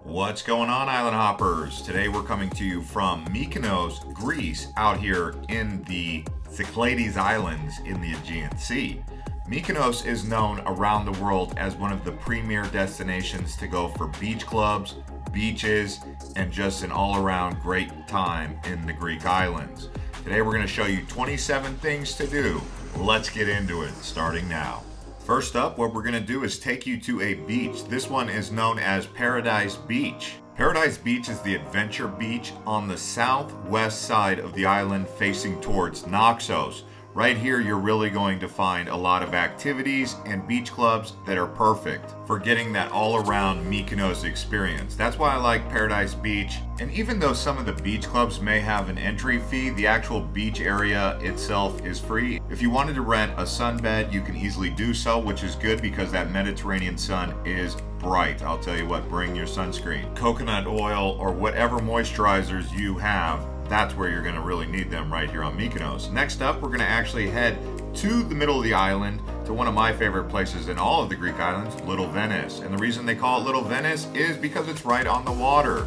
What's going on, island hoppers? Today we're coming to you from Mykonos, Greece, out here in the Cyclades Islands in the Aegean Sea. Mykonos is known around the world as one of the premier destinations to go for beach clubs, beaches, and just an all-around great time in the Greek islands. Today we're going to show you 27 things to do. Let's get into it, starting now. First up, what we're going to do is take you to a beach. This one is known as Paraga Beach. Paraga Beach is the adventure beach on the southwest side of the island facing towards Naxos. Right here, you're really going to find a lot of activities and beach clubs that are perfect for getting that all-around Mykonos experience. That's why I like Paraga Beach. And even though some of the beach clubs may have an entry fee, the actual beach area itself is free. If you wanted to rent a sunbed, you can easily do so, which is good because that Mediterranean sun is bright. I'll tell you what, bring your sunscreen, coconut oil, or whatever moisturizers you have. That's where you're going to really need them right here on Mykonos. Next up, we're going to actually head to the middle of the island to one of my favorite places in all of the Greek islands, Little Venice. And the reason they call it Little Venice is because it's right on the water.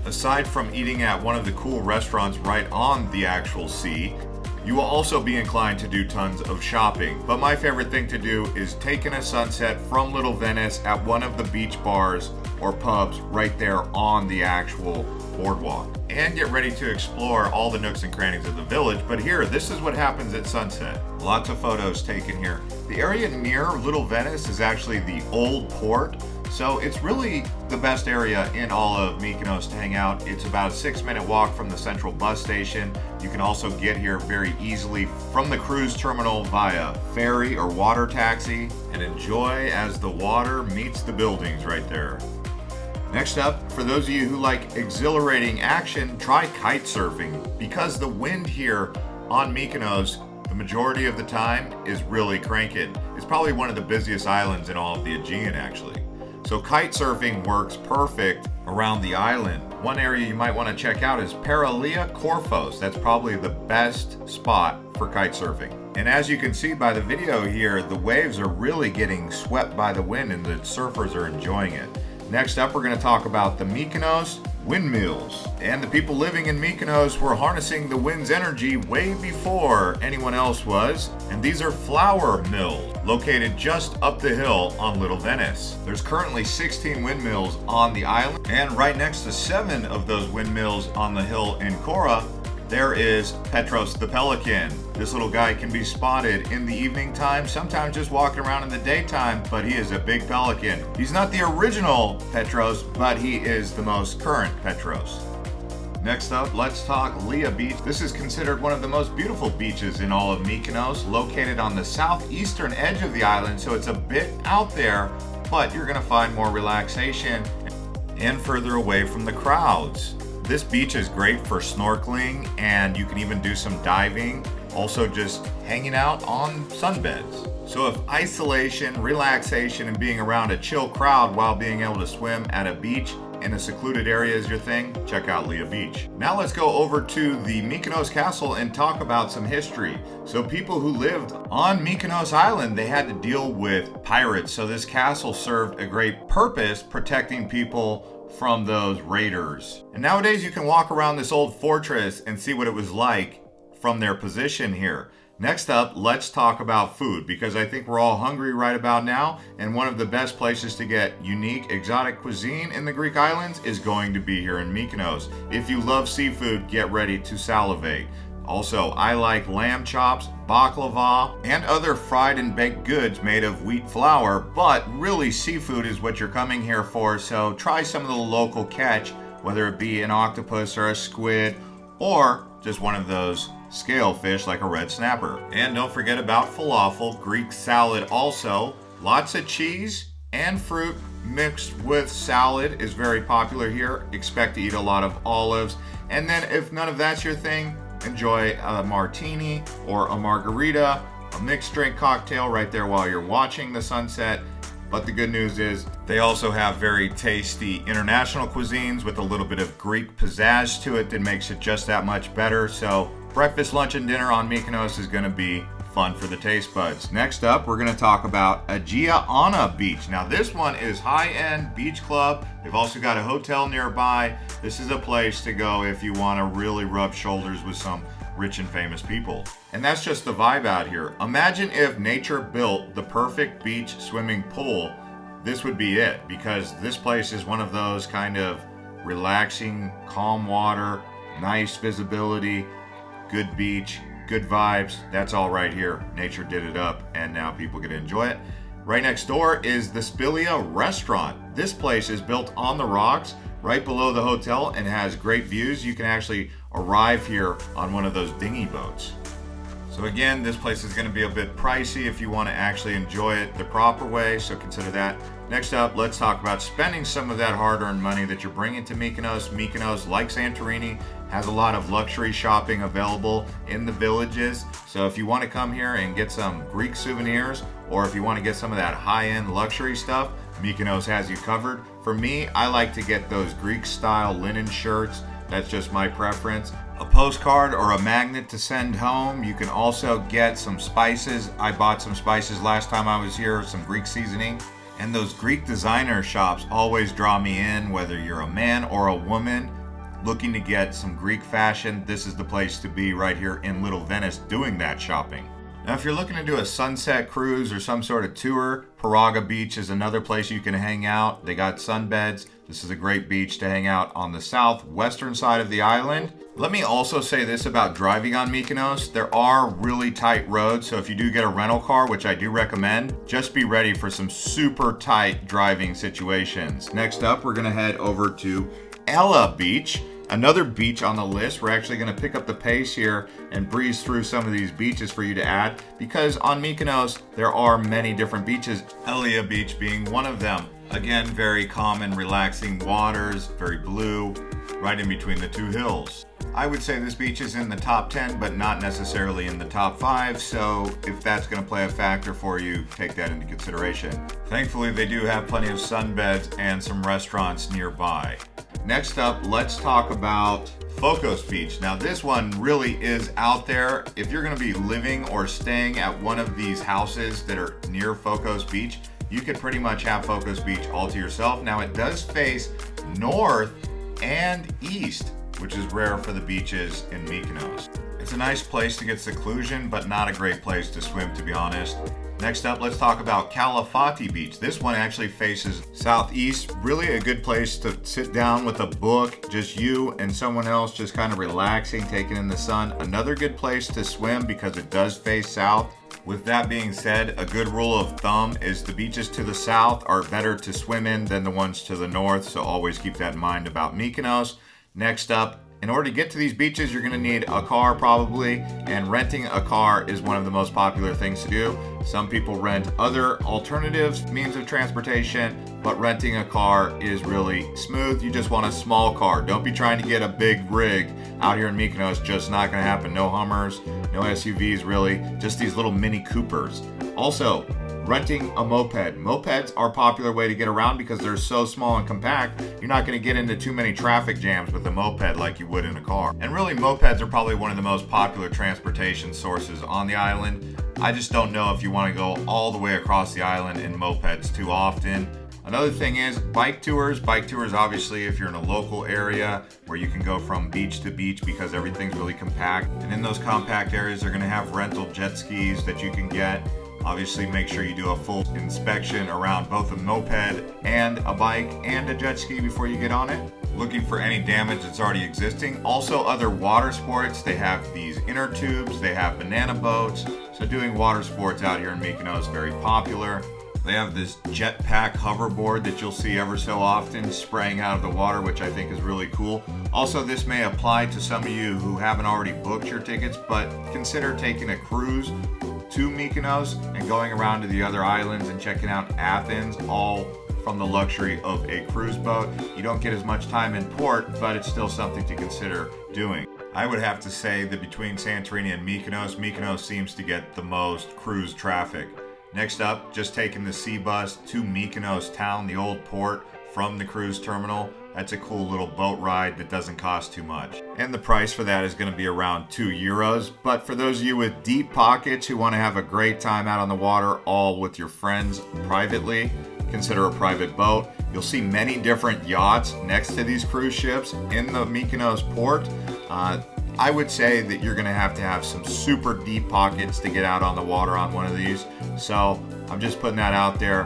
Aside from eating at one of the cool restaurants right on the actual sea, you will also be inclined to do tons of shopping. But my favorite thing to do is take in a sunset from Little Venice at one of the beach bars or pubs right there on the actual boardwalk, and get ready to explore all the nooks and crannies of the village. But here, this is what happens at sunset. Lots of photos taken here. The area near Little Venice is actually the old port, so it's really the best area in all of Mykonos to hang out. It's about a 6-minute walk from the central bus station. You can also get here very easily from the cruise terminal via ferry or water taxi, and enjoy as the water meets the buildings right there. Next up, for those of you who like exhilarating action, try kite surfing. Because the wind here on Mykonos, the majority of the time, is really cranking. It's probably one of the busiest islands in all of the Aegean, actually. So kite surfing works perfect around the island. One area you might want to check out is Paralia Beach. That's probably the best spot for kite surfing. And as you can see by the video here, the waves are really getting swept by the wind and the surfers are enjoying it. Next up, we're going to talk about the Mykonos Windmills. And the people living in Mykonos were harnessing the wind's energy way before anyone else was. And these are flour mills located just up the hill on Little Venice. There's currently 16 windmills on the island, and right next to 7 of those windmills on the hill in Chora, there is Petros the Pelican. This little guy can be spotted in the evening time, sometimes just walking around in the daytime, but he is a big pelican. He's not the original Petros, but he is the most current Petros. Next up, let's talk Lia Beach. This is considered one of the most beautiful beaches in all of Mykonos, located on the southeastern edge of the island, so it's a bit out there, but you're gonna find more relaxation and further away from the crowds. This beach is great for snorkeling, and you can even do some diving, also just hanging out on sunbeds. So if isolation, relaxation, and being around a chill crowd while being able to swim at a beach in a secluded area is your thing, check out Lia Beach. Now let's go over to the Mykonos Castle and talk about some history. So people who lived on Mykonos Island, they had to deal with pirates. So this castle served a great purpose, protecting people from those raiders. And nowadays you can walk around this old fortress and see what it was like from their position here. Next up, let's talk about food, because I think we're all hungry right about now, and one of the best places to get unique exotic cuisine in the Greek islands is going to be here in Mykonos. If you love seafood, get ready to salivate. Also, I like lamb chops, baklava, and other fried and baked goods made of wheat flour, but really seafood is what you're coming here for, so try some of the local catch, whether it be an octopus or a squid, or just one of those scale fish like a red snapper. And don't forget about falafel, Greek salad also. Lots of cheese and fruit mixed with salad is very popular here. Expect to eat a lot of olives. And then if none of that's your thing, enjoy a martini or a margarita, a mixed drink cocktail right there while you're watching the sunset. But the good news is they also have very tasty international cuisines with a little bit of Greek pizzazz to it that makes it just that much better. So breakfast, lunch, and dinner on Mykonos is going to be Fun for the taste buds. Next up, we're going to talk about Agia Beach. Now, this one is high-end beach club. They've also got a hotel nearby. This is a place to go if you want to really rub shoulders with some rich and famous people. And that's just the vibe out here. Imagine if nature built the perfect beach swimming pool. This would be it, because this place is one of those kind of relaxing, calm water, nice visibility, good beach, good vibes. That's all right here. Nature did it up, and now people get to enjoy it. Right next door is the Spilia Restaurant. This place is built on the rocks right below the hotel and has great views. You can actually arrive here on one of those dinghy boats. So again, this place is going to be a bit pricey if you want to actually enjoy it the proper way, so consider that. Next up, let's talk about spending some of that hard-earned money that you're bringing to Mykonos. Mykonos, like Santorini, has a lot of luxury shopping available in the villages. So if you want to come here and get some Greek souvenirs, or if you want to get some of that high-end luxury stuff, Mykonos has you covered. For me, I like to get those Greek-style linen shirts. That's just my preference. A postcard or a magnet to send home. You can also get some spices. I bought some spices last time I was here, some Greek seasoning. And those Greek designer shops always draw me in, whether you're a man or a woman looking to get some Greek fashion. This is the place to be right here in Little Venice doing that shopping. Now, if you're looking to do a sunset cruise or some sort of tour, Paraga Beach is another place you can hang out. They got sunbeds. This is a great beach to hang out on the southwestern side of the island. Let me also say this about driving on Mykonos. There are really tight roads, so if you do get a rental car, which I do recommend, just be ready for some super tight driving situations. Next up, we're gonna head over to Elia Beach. Another beach on the list. We're actually going to pick up the pace here and breeze through some of these beaches for you to add, because on Mykonos there are many different beaches, Elia Beach being one of them. Again, very calm and relaxing waters, very blue, right in between the two hills. I would say this beach is in the top 10, but not necessarily in the top 5, so if that's going to play a factor for you, take that into consideration. Thankfully, they do have plenty of sunbeds and some restaurants nearby. Next up, let's talk about Fokos Beach. Now, this one really is out there. If you're going to be living or staying at one of these houses that are near Fokos Beach, you could pretty much have Fokos Beach all to yourself. Now, it does face north and east, which is rare for the beaches in Mykonos. It's a nice place to get seclusion, but not a great place to swim, to be honest. Next up, let's talk about Kalafati Beach. This one actually faces southeast. Really a good place to sit down with a book, just you and someone else just kind of relaxing, taking in the sun. Another good place to swim because it does face south. With that being said, a good rule of thumb is the beaches to the south are better to swim in than the ones to the north, so always keep that in mind about Mykonos. Next up, in order to get to these beaches, you're going to need a car probably, and renting a car is one of the most popular things to do. Some people rent other alternatives, means of transportation, but renting a car is really smooth. You just want a small car. Don't be trying to get a big rig out here in Mykonos. Just not going to happen. No Hummers, no SUVs really, just these little Mini Coopers. Also, renting a moped. Mopeds are a popular way to get around because they're so small and compact. You're not going to get into too many traffic jams with a moped like you would in a car. And really, mopeds are probably one of the most popular transportation sources on the island. I just don't know if you want to go all the way across the island in mopeds too often. Another thing is bike tours. Bike tours, obviously, if you're in a local area where you can go from beach to beach because everything's really compact. And in those compact areas, they're going to have rental jet skis that you can get. Obviously, make sure you do a full inspection around both a moped and a bike and a jet ski before you get on it. Looking for any damage that's already existing. Also, other water sports. They have these inner tubes. They have banana boats. So doing water sports out here in Mykonos is very popular. They have this jetpack hoverboard that you'll see ever so often spraying out of the water, which I think is really cool. Also, this may apply to some of you who haven't already booked your tickets, but consider taking a cruise to Mykonos and going around to the other islands and checking out Athens, all from the luxury of a cruise boat. You don't get as much time in port, but it's still something to consider doing. I would have to say that between Santorini and Mykonos, Mykonos seems to get the most cruise traffic. Next up, just taking the sea bus to Mykonos town, the old port, from the cruise terminal. That's a cool little boat ride that doesn't cost too much. and the price for that is going to be around €2. But for those of you with deep pockets who want to have a great time out on the water, all with your friends privately, consider a private boat. You'll see many different yachts next to these cruise ships in the Mykonos port. I would say that you're going to have some super deep pockets to get out on the water on one of these. So I'm just putting that out there.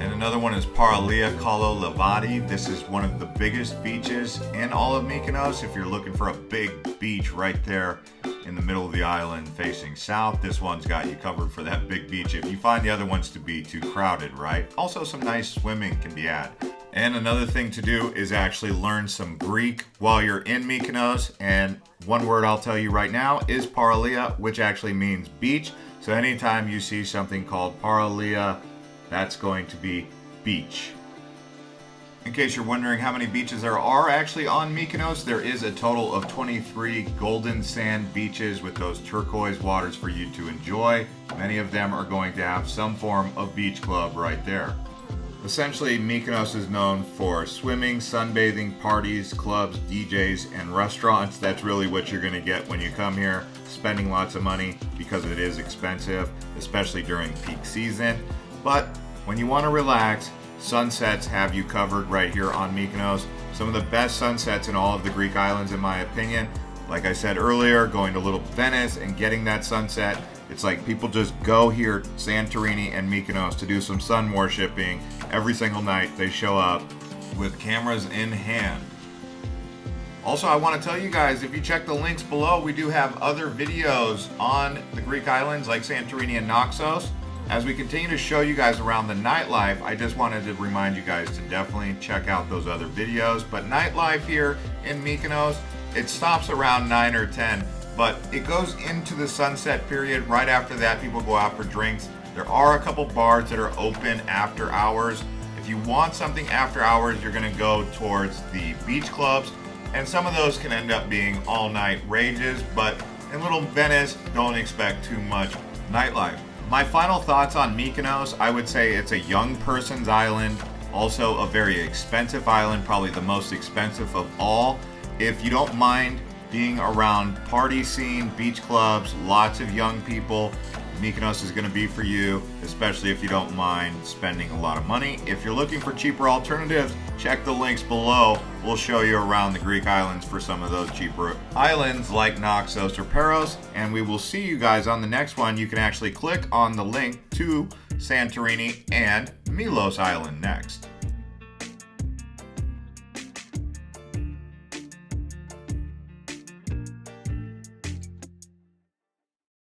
And another one is Paralia Kalo Livadi. This is one of the biggest beaches in all of Mykonos. If you're looking for a big beach right there in the middle of the island facing south, this one's got you covered for that big beach if you find the other ones to be too crowded, right? Also, some nice swimming can be had. And another thing to do is actually learn some Greek while you're in Mykonos. And one word I'll tell you right now is Paralia, which actually means beach. So anytime you see something called Paralia, that's going to be beach. In case you're wondering how many beaches there are actually on Mykonos, there is a total of 23 golden sand beaches with those turquoise waters for you to enjoy. Many of them are going to have some form of beach club right there. Essentially, Mykonos is known for swimming, sunbathing, parties, clubs, DJs, and restaurants. That's really what you're going to get when you come here, spending lots of money because it is expensive, especially during peak season. But when you want to relax, sunsets have you covered right here on Mykonos. Some of the best sunsets in all of the Greek islands, in my opinion. Like I said earlier, going to little Venice and getting that sunset. It's like people just go here, Santorini and Mykonos, to do some sun worshipping. Every single night they show up with cameras in hand. Also, I want to tell you guys, if you check the links below, we do have other videos on the Greek islands like Santorini and Naxos. As we continue to show you guys around the nightlife, I just wanted to remind you guys to definitely check out those other videos. But nightlife here in Mykonos, it stops around 9 or 10, but it goes into the sunset period. Right after that, people go out for drinks. There are a couple bars that are open after hours. If you want something after hours, you're gonna go towards the beach clubs, and some of those can end up being all night rages, but in little Venice, don't expect too much nightlife. My final thoughts on Mykonos, I would say it's a young person's island, also a very expensive island, probably the most expensive of all. If you don't mind being around party scene, beach clubs, lots of young people, Mykonos is going to be for you, especially if you don't mind spending a lot of money. If you're looking for cheaper alternatives, check the links below. We'll show you around the Greek islands for some of those cheaper islands like Naxos or Paros, and we will see you guys on the next one. You can actually click on the link to Santorini and Milos Island next.